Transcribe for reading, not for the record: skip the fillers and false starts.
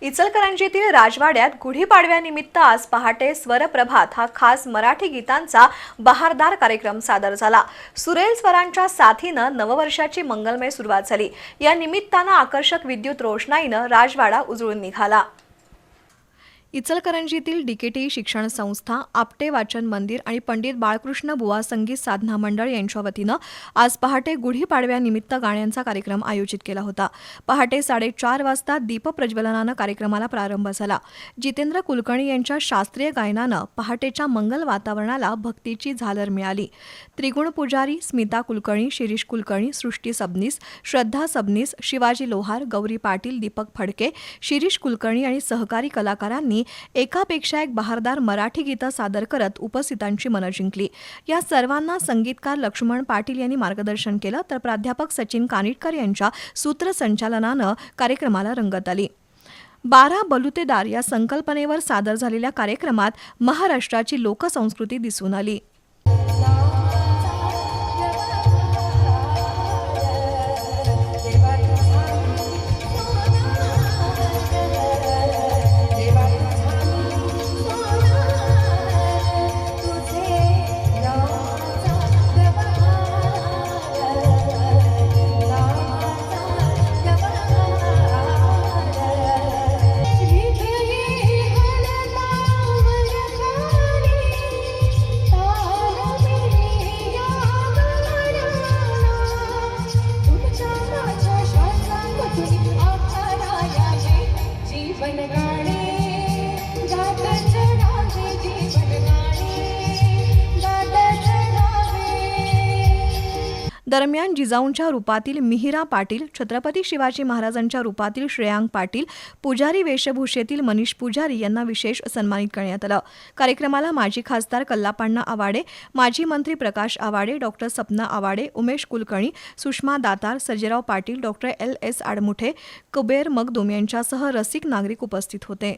इचलकरंजीतील राजवाड्यात गुढीपाडव्यानिमित्त आज पहाटे स्वरप्रभात हा खास मराठी गीतांचा बहारदार कार्यक्रम सादर झाला। सुरेल स्वरांच्या साथीनं नववर्षाची मंगलमय सुरुवात झाली। या निमित्तानं आकर्षक विद्युत रोषणाईनं राजवाडा उजळून निघाला। इचलकरंजीतील डीकेटी शिक्षण संस्था, आपटे वाचन मंदिर आणि पंडित बाळकृष्ण बुवा संगीत साधना मंडळ यांच्या वतीनं आज पहाटे गुढीपाडव्यानिमित्त गाण्यांचा कार्यक्रम आयोजित केला होता। पहाटे 4:30 वाजता दीपप्रज्वलनानं कार्यक्रमाला प्रारंभ झाला। जितेंद्र कुलकर्णी यांच्या शास्त्रीय गायनानं पहाटेच्या मंगल वातावरणाला भक्तीची झालर मिळाली। त्रिगुण पुजारी, स्मिता कुलकर्णी, शिरीष कुलकर्णी, सृष्टी सबनीस, श्रद्धा सबनीस, शिवाजी लोहार, गौरी पाटील, दीपक फडके, शिरीष कुलकर्णी आणि सहकारी कलाकारांनी एकापेक्षा एक बहारदार मराठी गीतं सादर करत उपस्थितांची मनं जिंकली। या सर्वांना संगीतकार लक्ष्मण पाटील यांनी मार्गदर्शन केलं, तर प्राध्यापक सचिन कानिटकर यांच्या सूत्रसंचालनानं कार्यक्रमाला रंगत आली। 12 बलुतेदार या संकल्पनेवर सादर झालेल्या कार्यक्रमात महाराष्ट्राची लोकसंस्कृती दिसून आली। दरम्यान जिजाऊंच्या रूपातील मिहिरा पाटील, छत्रपती शिवाजी महाराजांच्या रूपातील श्रेयांक पाटील, पुजारी वेशभूषेतील मनीष पुजारी यांना विशेष सन्मानित करण्यात आलं। कार्यक्रमाला माजी खासदार कल्लापण्णा आवाडे, माजी मंत्री Prakash Awade, doctor Sapna Awade, Umesh Kulkarni, Sushma Datar, Sarjerao Patil, doctor LS Admuthe, Kuber Magdum यांच्यासह रसिक नागरिक उपस्थित होते।